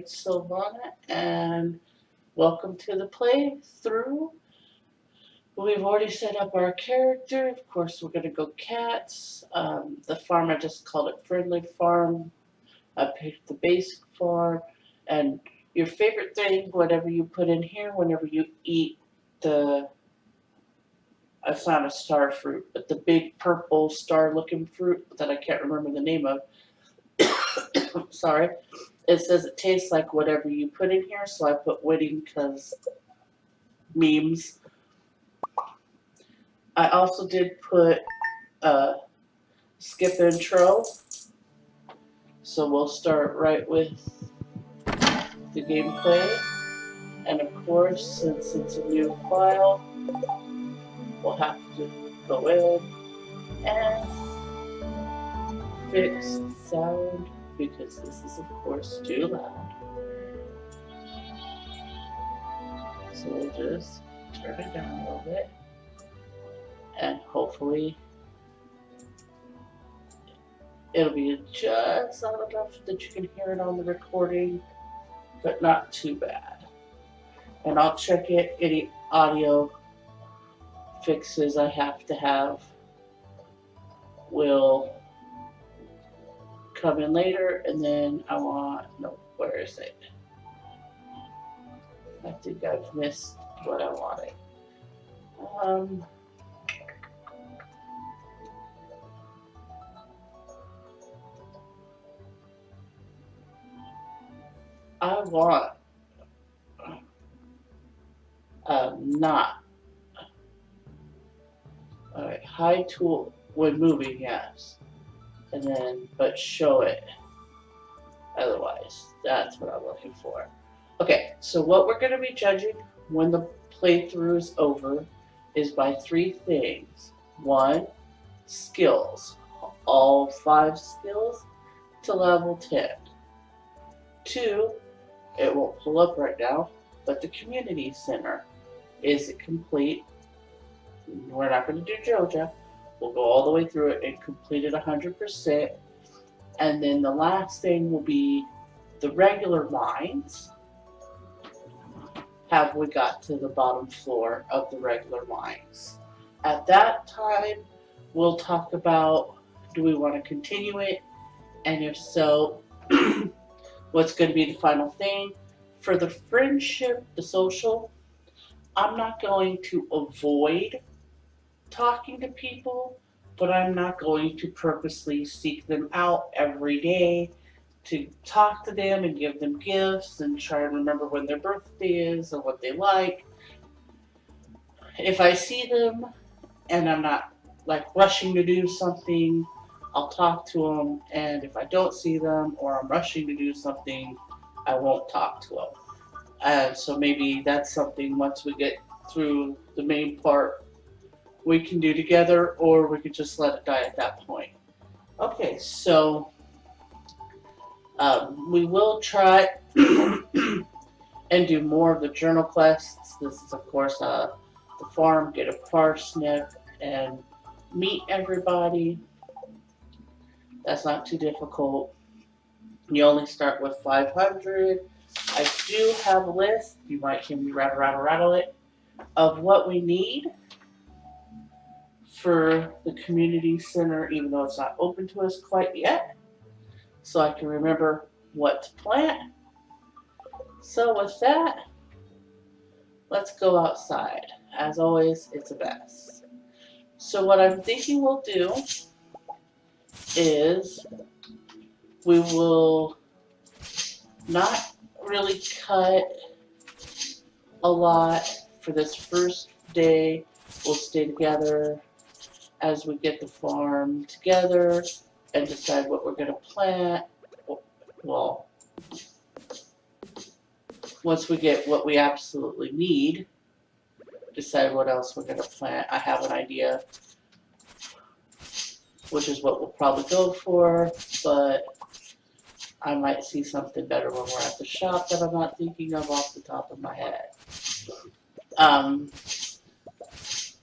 It's Silvana, and welcome to the playthrough. We've already set up our character. Of course, we're going to go cats. The farm, I just called it Friendly Farm. I picked the basic farm. And your favorite thing, whatever you put in here, whenever you eat the, it's not a star fruit, but the big purple star-looking fruit that I can't remember the name of. Sorry. It says it tastes like whatever you put in here, so I put winning because memes. I also did put skip intro, so we'll start right with the gameplay. And of course, since it's a new file, we'll have to go in and fix the sound because this is of course too loud. So we'll just turn it down a little bit and hopefully it'll be just loud enough that you can hear it on the recording, but not too bad. And I'll check it, any audio fixes I have to have will come in later, and then where is it? I think I've missed what I wanted. I want not. Alright, hide tool when moving, yes. And then, but show it. Otherwise, that's what I'm looking for. Okay, so what we're going to be judging when the playthrough is over is by 3 things. 1, skills. All 5 skills to level 10. 2, it won't pull up right now, but the community center. Is it complete? We're not going to do JoJo. We'll go all the way through it and complete it 100%. And then the last thing will be the regular mines. Have we got to the bottom floor of the regular mines? At that time, we'll talk about, do we want to continue it? And if so, what's going to be the final thing? For the friendship, the social, I'm not going to avoid talking to people, but I'm not going to purposely seek them out every day to talk to them and give them gifts and try and remember when their birthday is or what they like. If I see them and I'm not like rushing to do something, I'll talk to them, and if I don't see them or I'm rushing to do something, I won't talk to them. And so maybe that's something once we get through the main part we can do together, or we could just let it die at that point. Okay, so we will try and do more of the journal quests. This is, of course, the farm, get a parsnip, and meet everybody. That's not too difficult. You only start with 500. I do have a list, you might hear me rattle it, of what we need for the community center, even though it's not open to us quite yet, so I can remember what to plant. So with that, let's go outside. As always, it's a mess. So what I'm thinking we'll do is we will not really cut a lot for this first day. We'll stay together as we get the farm together and decide what we're going to plant. Well, once we get what we absolutely need, decide what else we're going to plant. I have an idea, which is what we'll probably go for, but I might see something better when we're at the shop that I'm not thinking of off the top of my head.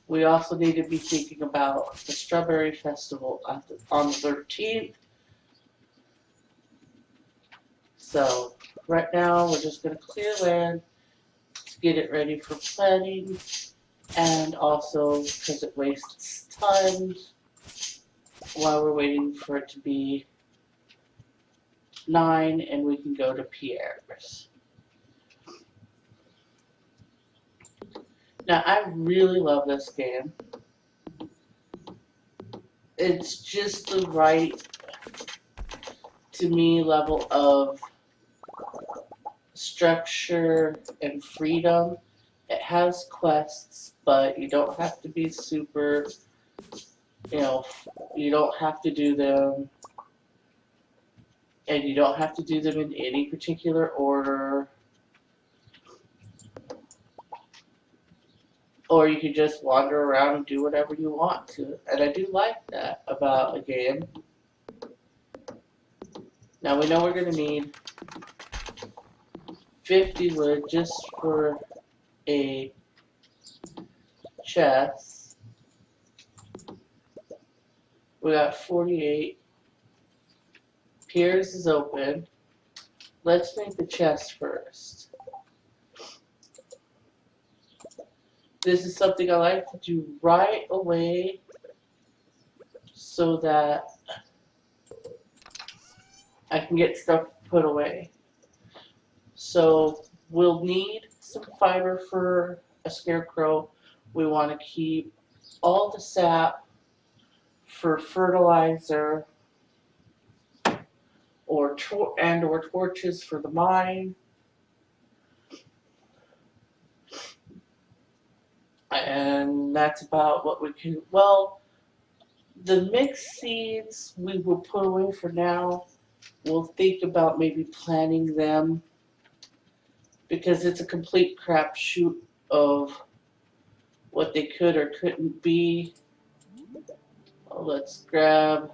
We also need to be thinking about the Strawberry Festival on the 13th. So Right now, we're just going to clear land to get it ready for planting, and also because it wastes time while we're waiting for it to be 9 and we can go to Pierre's. Now, I really love this game. It's just the right, to me, level of structure and freedom. It has quests, but you don't have to be super, you know, you don't have to do them, and you don't have to do them in any particular order. Or you can just wander around and do whatever you want to. And I do like that about a game. Now we know we're going to need 50 wood just for a chest. We got 48. Piers is open. Let's make the chest first. This is something I like to do right away so that I can get stuff put away. So we'll need some fiber for a scarecrow. We want to keep all the sap for fertilizer or torches for the mine. And that's about what we can. Well, the mixed seeds we will put away for now. We'll think about maybe planting them because it's a complete crapshoot of what they could or couldn't be. Let's grab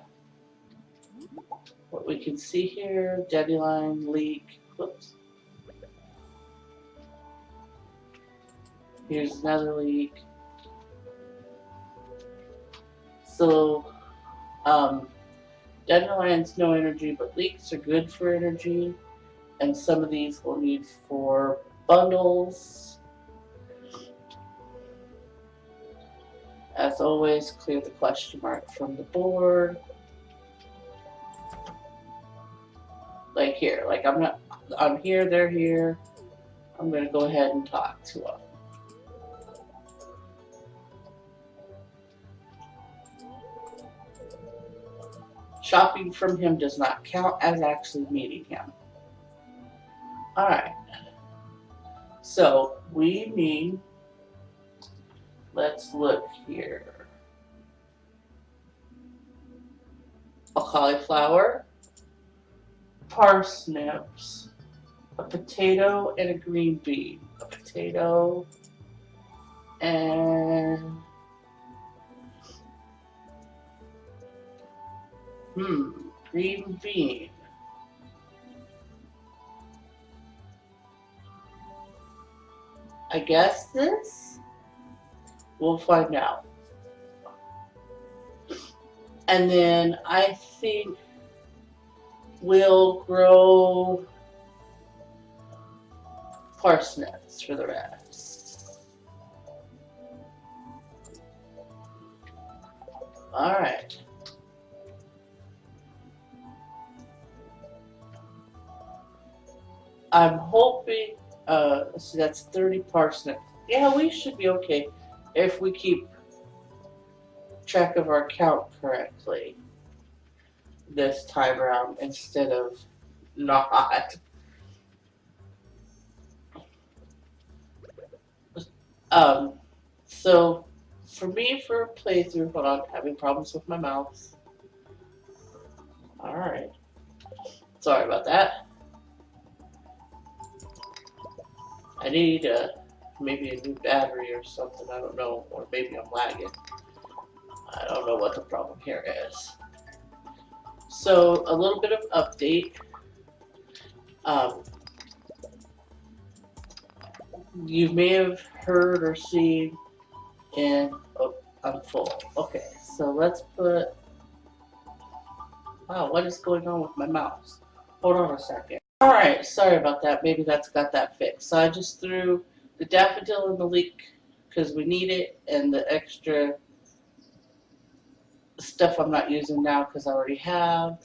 what we can see here. Dandelion, leek. Whoops. Here's another leek. So, dandelions no energy, but leeks are good for energy. And some of these we'll need for bundles. As always, clear the question mark from the board. Like here, like I'm here, they're here. I'm gonna go ahead and talk to them. Shopping from him does not count as actually meeting him. Alright. So we need, let's look here. A cauliflower, parsnips, a potato, and a green bean. A potato and green bean. I guess this? We'll find out. And then I think we'll grow parsnips for the rest. Alright. I'm hoping, so that's 30 parsnips. Yeah, we should be okay if we keep track of our count correctly this time around instead of not. So for me, for a playthrough, hold on, having problems with my mouse. Alright. Sorry about that. I need maybe a new battery or something, I don't know, or maybe I'm lagging. I don't know what the problem here is. So, a little bit of update. You may have heard or seen in, oh, I'm full. Okay, so let's put, wow, what is going on with my mouse? Hold on a second. Alright, sorry about that. Maybe that's got that fixed. So I just threw the daffodil in the leek because we need it, and the extra stuff I'm not using now because I already have,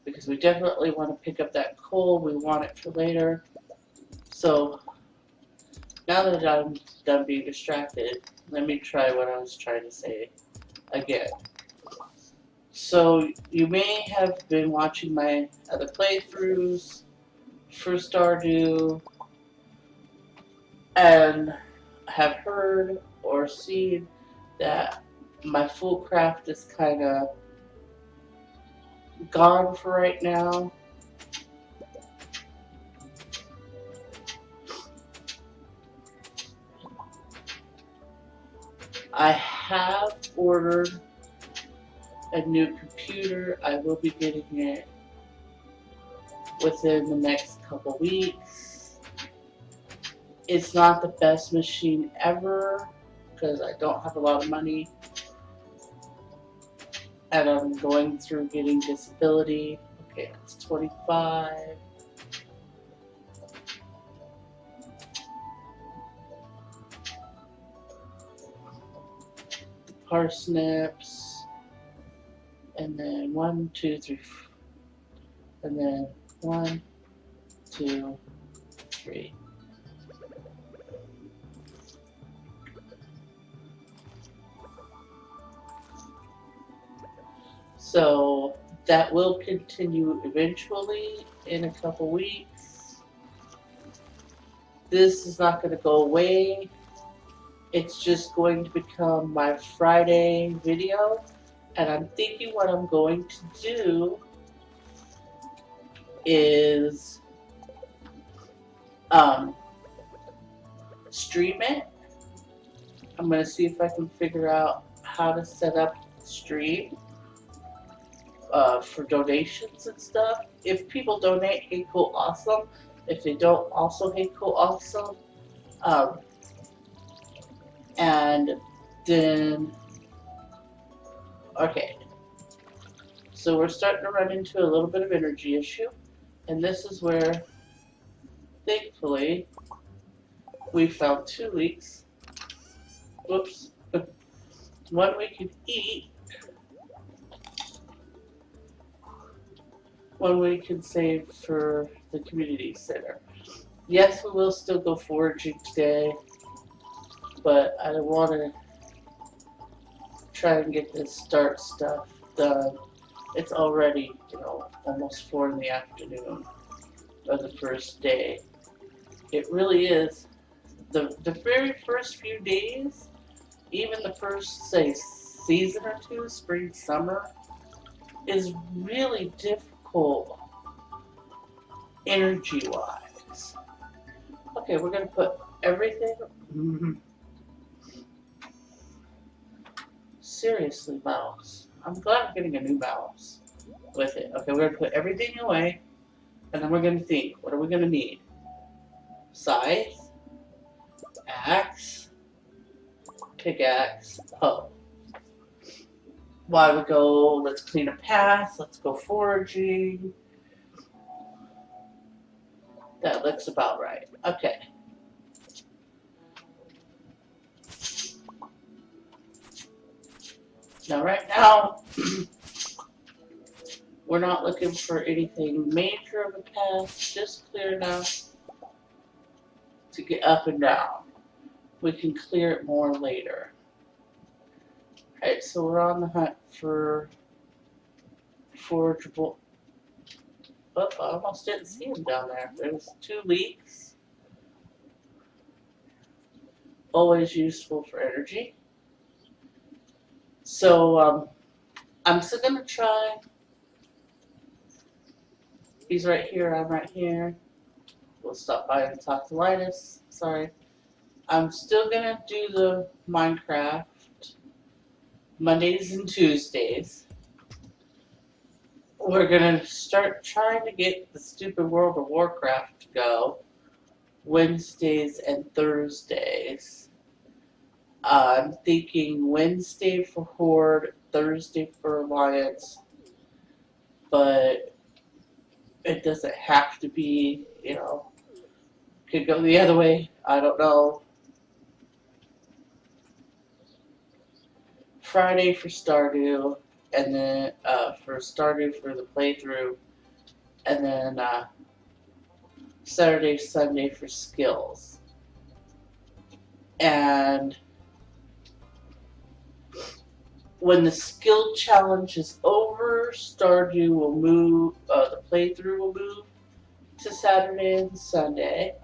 because we definitely want to pick up that coal. We want it for later. So now that I'm done being distracted, let me try what I was trying to say again. So you may have been watching my other playthroughs for Stardew and have heard or seen that my full craft is kind of gone for right now. I have ordered a new computer. I will be getting it within the next couple weeks. It's not the best machine ever because I don't have a lot of money and I'm going through getting disability. Okay, it's 25. Parsnips, and then 1, 2, 3, and then 1, 2, 3. So that will continue eventually in a couple weeks. This is not going to go away. It's just going to become my Friday video. And I'm thinking what I'm going to do is stream it. I'm going to see if I can figure out how to set up the stream for donations and stuff. If people donate, hey, cool, awesome. If they don't, also, hey, cool, awesome. And then, okay. So we're starting to run into a little bit of energy issue. And this is where, thankfully, we found 2 leaks. Whoops. One we could eat. One we can save for the community center. Yes, we will still go foraging today, but I want to try and get this start stuff done. It's already, almost 4 in the afternoon of the first day. It really is. The very first few days, even the first, say, season or 2, spring, summer, is really difficult energy-wise. Okay, we're going to put everything... Seriously, mouse. I'm glad I'm getting a new mouse with it. Okay, we're going to put everything away, and then we're going to think, what are we going to need? Scythe, axe, pickaxe, hoe. Why we go, let's clean a path, let's go foraging. That looks about right. Okay. Now, right now, we're not looking for anything major of a path, just clear enough to get up and down. We can clear it more later. Alright, so we're on the hunt for forageable. Oh, I almost didn't see him down there. There's 2 leaks. Always useful for energy. So, I'm still going to try. He's right here, I'm right here. We'll stop by and talk to Linus. Sorry. I'm still going to do the Minecraft Mondays and Tuesdays. We're going to start trying to get the stupid World of Warcraft to go Wednesdays and Thursdays. I'm thinking Wednesday for Horde, Thursday for Alliance, but It doesn't have to be, could go the other way. I don't know. Friday for Stardew, and then for Stardew for the playthrough, and then Saturday, Sunday for skills. And when the skill challenge is over, Stardew will move, the playthrough will move to Saturday and Sunday.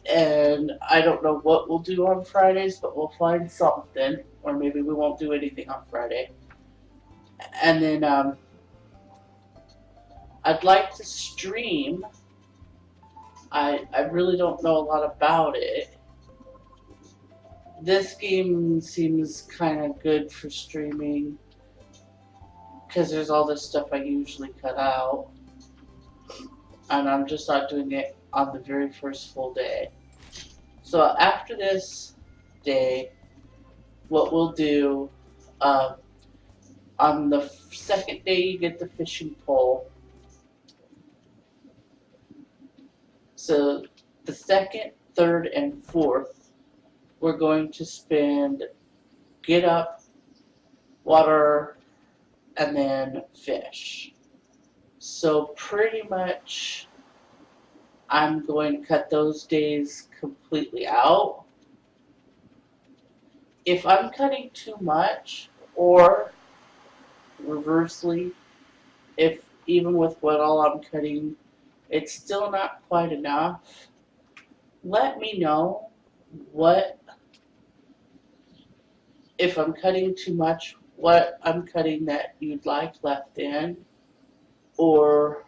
And I don't know what we'll do on Fridays, but we'll find something. Or maybe we won't do anything on Friday. And then I'd like to stream. I really don't know a lot about it. This game seems kind of good for streaming because there's all this stuff I usually cut out. And I'm just not doing it on the very first full day. So after this day, what we'll do, on the second day you get the fishing pole. So the second, third, and fourth, we're going to spend get up, water, and then fish. So pretty much I'm going to cut those days completely out. If I'm cutting too much, or reversely, if even with what all I'm cutting, it's still not quite enough, let me know if I'm cutting too much, what I'm cutting that you'd like left in, or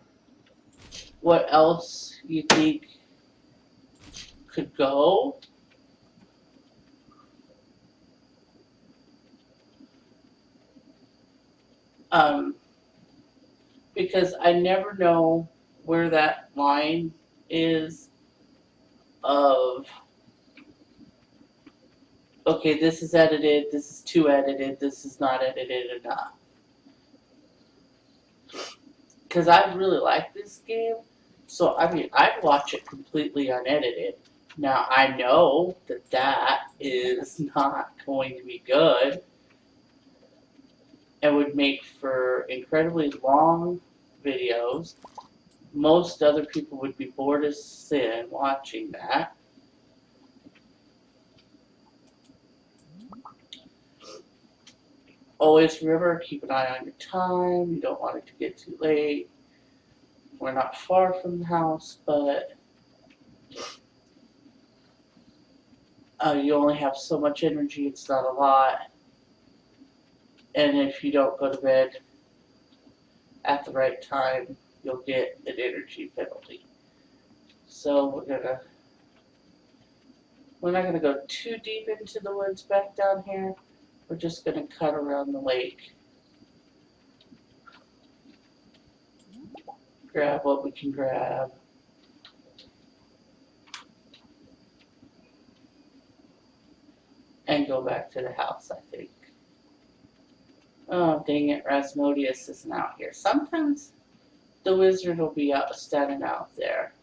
what else you think could go. Because I never know where that line is of, okay, this is edited, this is too edited, this is not edited enough. Because I really like this game, so I mean, I'd watch it completely unedited. Now, I know that that is not going to be good and would make for incredibly long videos. Most other people would be bored as sin watching that. Always remember, keep an eye on your time. You don't want it to get too late. We're not far from the house, but you only have so much energy. It's not a lot. And if you don't go to bed at the right time, you'll get an energy penalty. So we're not gonna go too deep into the woods back down here. We're just gonna cut around the lake. Grab what we can grab. And go back to the house, I think. Oh, dang it, Rasmodius isn't out here. Sometimes the wizard will be standing out there,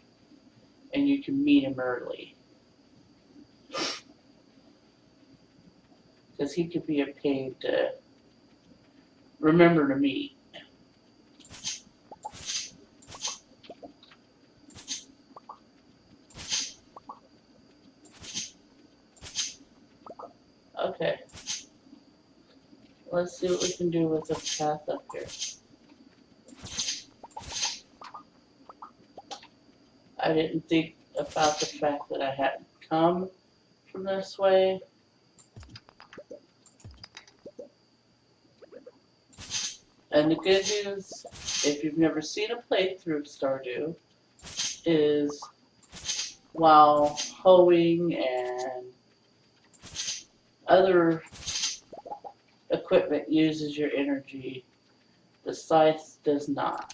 and you can meet him early. Because he could be a pain to remember to meet. Okay. Let's see what we can do with this path up here. I didn't think about the fact that I hadn't come from this way. And the good news, if you've never seen a playthrough of Stardew, is while hoeing and other equipment uses your energy, the scythe does not.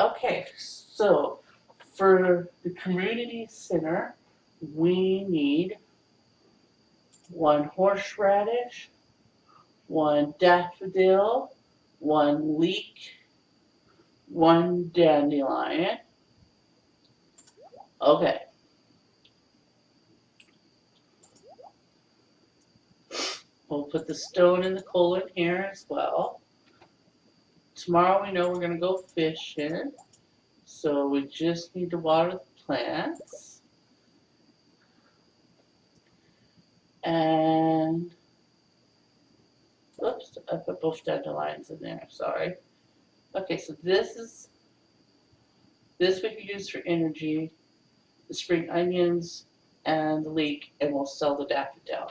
Okay, so for the community center, we need 1 horseradish, one daffodil, one leek, one dandelion. Okay. We'll put the stone and the coal in here as well. Tomorrow we know we're going to go fishing. So we just need to water the plants. And, oops, I put both dandelions in there, sorry. Okay, so this we can use for energy, the spring onions, and the leek, and we'll sell the daffodil.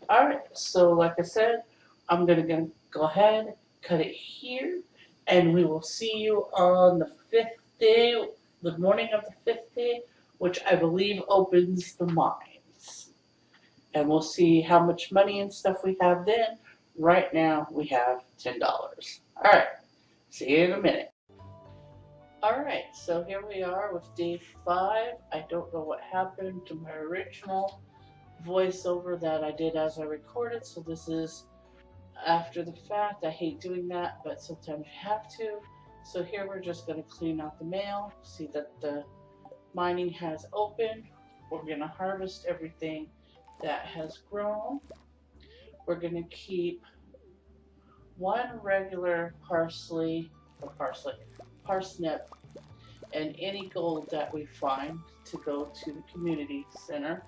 Alright, so like I said, I'm gonna go ahead, cut it here, and we will see you on the 5th day, the morning of the 5th day, which I believe opens the mines. And we'll see how much money and stuff we have then. Right now, we have $10. Alright, see you in a minute. Alright, so here we are with day 5. I don't know what happened to my original voiceover that I did as I recorded, so this is after the fact. I hate doing that, but sometimes you have to. So here we're just going to clean out the mail, see that the mining has opened. We're going to harvest everything that has grown. We're going to keep one regular parsnip, and any gold that we find to go to the community center.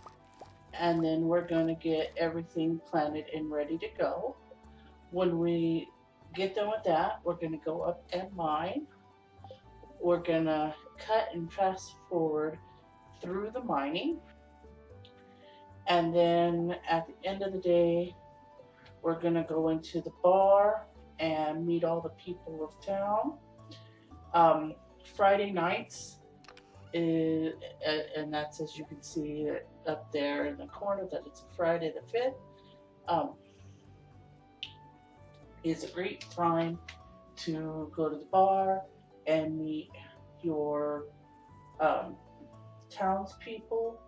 And then we're going to get everything planted and ready to go. When we get done with that, we're going to go up and mine. We're going to cut and fast forward through the mining. And then at the end of the day, we're going to go into the bar and meet all the people of town. Friday nights, and that's, as you can see up there in the corner, that it's Friday the 5th. Is a great time to go to the bar and meet your townspeople,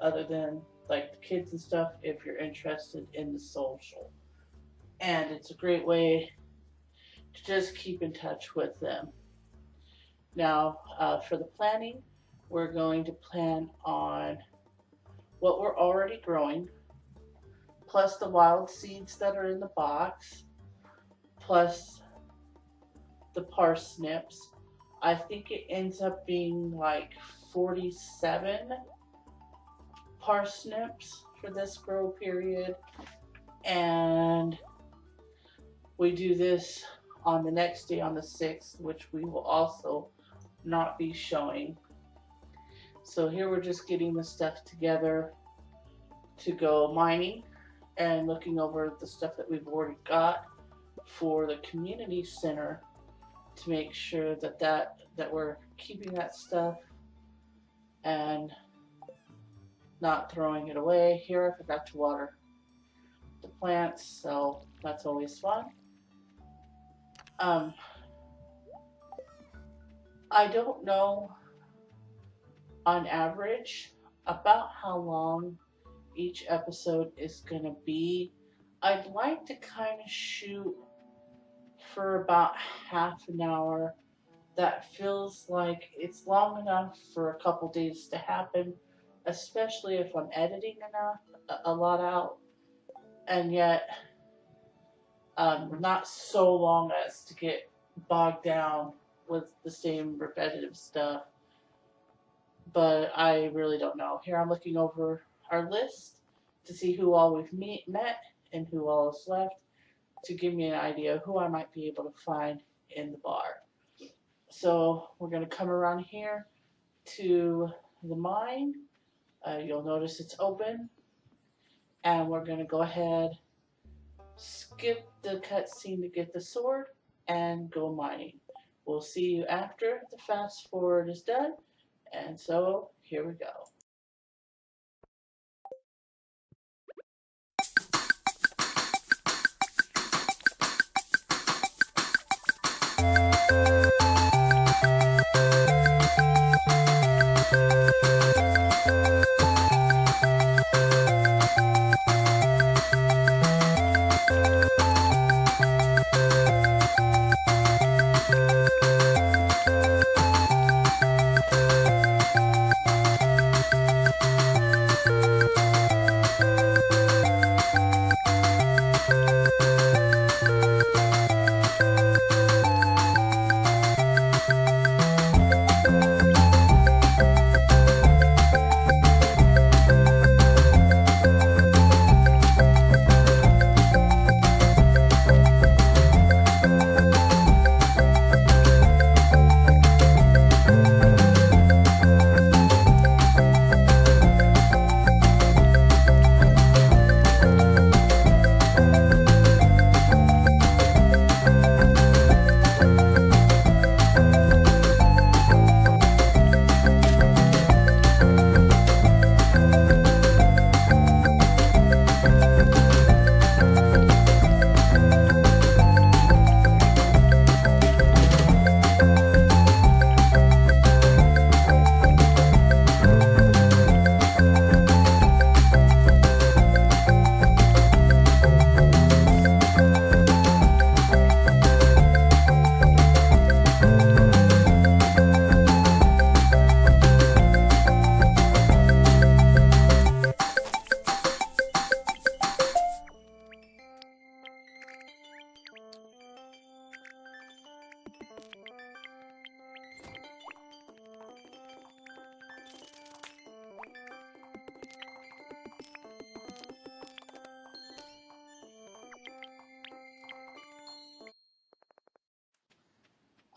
other than like the kids and stuff, if you're interested in the social. And it's a great way to just keep in touch with them. Now, for the planning, we're going to plan on what we're already growing, plus the wild seeds that are in the box, plus the parsnips. I think it ends up being like 47 parsnips for this grow period. And we do this on the next day, on the 6th, which we will also not be showing. So here we're just getting the stuff together to go mining and looking over the stuff that we've already got for the community center to make sure that we're keeping that stuff and not throwing it away. Here I forgot to water the plants, so that's always fun. I don't know on average about how long each episode is going to be. I'd like to kind of shoot for about half an hour. That feels like it's long enough for a couple days to happen, especially if I'm editing a lot out, and yet not so long as to get bogged down with the same repetitive stuff. But I really don't know. Here I'm looking over our list to see who all we've met and who all is left, to give me an idea of who I might be able to find in the bar. So we're going to come around here to the mine. You'll notice it's open. And we're going to go ahead, skip the cutscene to get the sword, and go mining. We'll see you after the fast forward is done. And so here we go.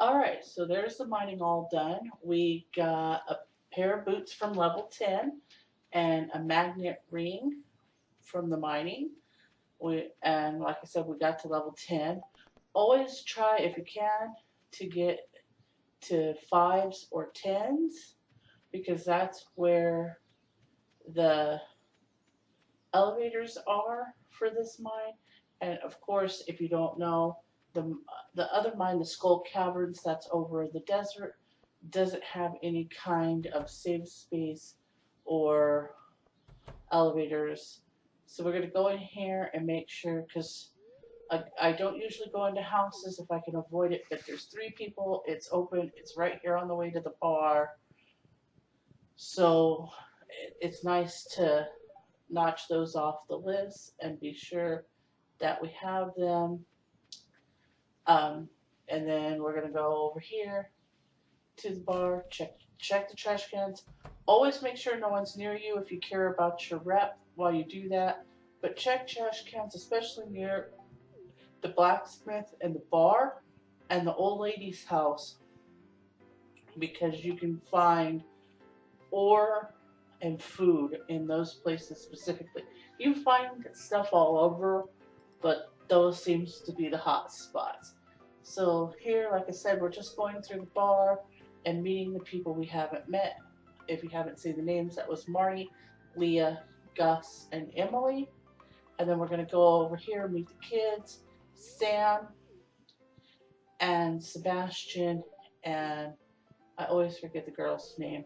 Alright, so there's the mining all done. We got a pair of boots from level 10 and a magnet ring from the mining. And like I said, we got to level 10. Always try, if you can, to get to 5s or 10s because that's where the elevators are for this mine. And of course, if you don't know, the the other mine, the Skull Caverns, that's over in the desert, doesn't have any kind of save space or elevators. So we're gonna go in here and make sure, because I don't usually go into houses if I can avoid it, but there's 3 people, it's open, it's right here on the way to the bar. So it's nice to notch those off the list and be sure that we have them. Um, and then we're gonna go over here to the bar, check the trash cans. Always make sure no one's near you if you care about your rep while you do that. But check trash cans, especially near the blacksmith and the bar and the old lady's house, because you can find ore and food in those places specifically. You find stuff all over, but those seems to be the hot spots. So here, like I said, we're just going through the bar and meeting the people we haven't met. If you haven't seen the names, that was Marty, Leah, Gus, and Emily. And then we're going to go over here, meet the kids, Sam and Sebastian, and I always forget the girl's name,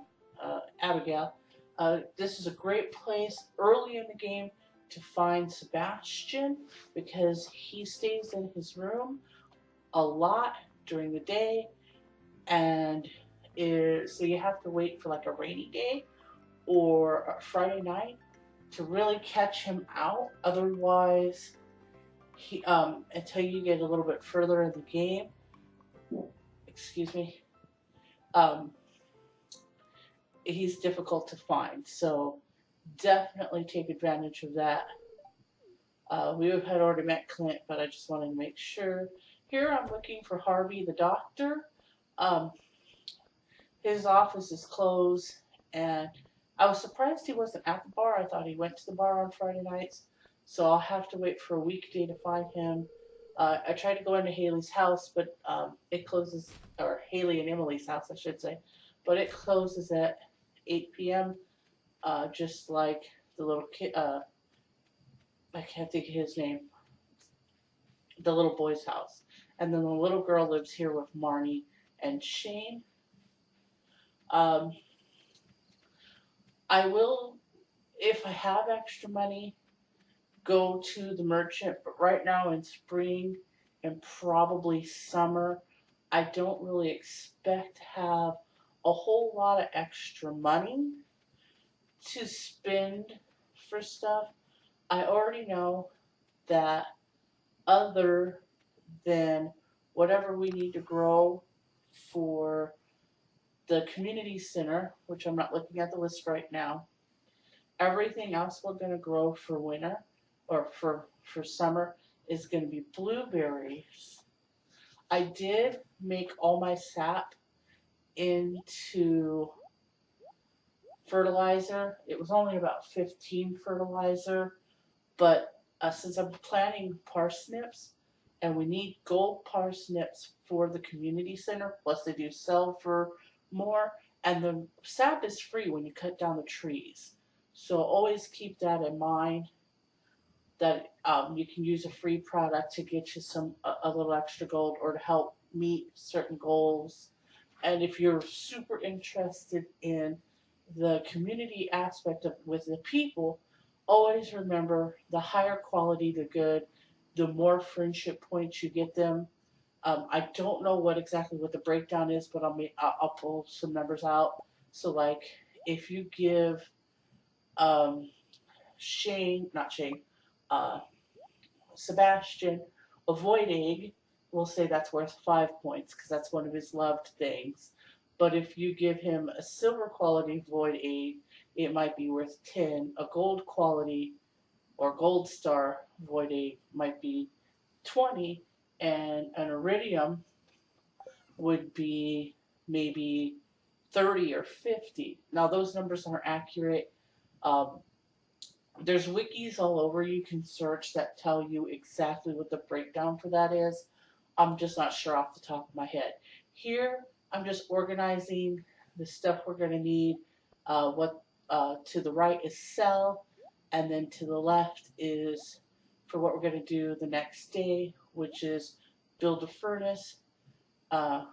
Abigail. This is a great place early in the game to find Sebastian because he stays in his room a lot during the day, and so you have to wait for like a rainy day or a Friday night to really catch him out. Otherwise, until you get a little bit further in the game, excuse me, um, he's difficult to find. So definitely take advantage of that. We had already met Clint, but I just wanted to make sure. Here I'm looking for Harvey the doctor. Um, his office is closed, and I was surprised he wasn't at the bar. I thought he went to the bar on Friday nights, so I'll have to wait for a weekday to find him. I tried to go into Haley's house, but it closes, or Haley and Emily's house, I should say, but it closes at 8 p.m. Just like the little kid. I can't think of his name. The little boy's house, and then the little girl lives here with Marnie and Shane. Um, I will, if I have extra money, go to the merchant, but right now in spring and probably summer, I don't really expect to have a whole lot of extra money to spend for stuff. I already know that other than whatever we need to grow for the community center, which I'm not looking at the list right now, everything else we're going to grow for winter or for summer is going to be blueberries. I did make all my sap into fertilizer. It was only about 15 fertilizer, but since I'm planting parsnips and we need gold parsnips for the community center, plus they do sell for more, and the sap is free when you cut down the trees. So always keep that in mind, that you can use a free product to get you a little extra gold or to help meet certain goals. And if you're super interested in the community aspect of with the people, always remember the higher quality the good, the more friendship points you get them. I don't know exactly what the breakdown is, but I'll pull some numbers out. So like if you give not Shane, uh, Sebastian a void egg, we'll say that's worth 5 points because that's one of his loved things. But if you give him a silver quality void egg, it might be worth 10. A gold quality or gold star void egg might be 20, and an iridium would be maybe 30 or 50. Now, those numbers aren't accurate. Um, there's wikis all over you can search that tell you exactly what the breakdown for that is. I'm just not sure off the top of my head. Here, I'm just organizing the stuff we're going to need. What to the right is sell, and then to the left is for what we're going to do the next day, which is build a furnace, uh,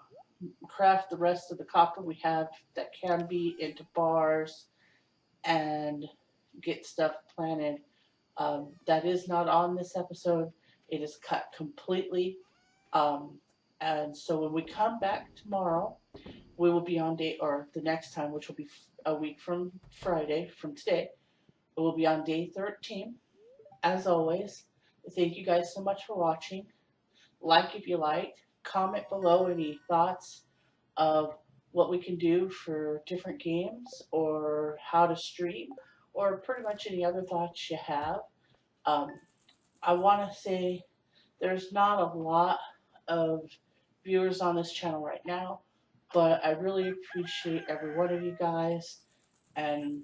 craft the rest of the copper we have that can be into bars, and get stuff planted. That is not on this episode. It is cut completely. Um, and so when we come back tomorrow, we will be on day, or the next time, which will be a week from Friday, from today, it will be on day 13. As always, thank you guys so much for watching. Like if you liked, comment below any thoughts of what we can do for different games or how to stream or pretty much any other thoughts you have. Um, I want to say there's not a lot of viewers on this channel right now, but I really appreciate every one of you guys, and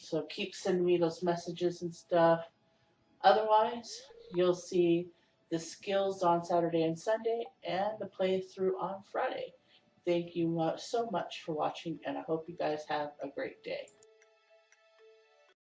so keep sending me those messages and stuff. Otherwise, you'll see the skills on Saturday and Sunday and the playthrough on Friday. Thank you so much for watching, and I hope you guys have a great day.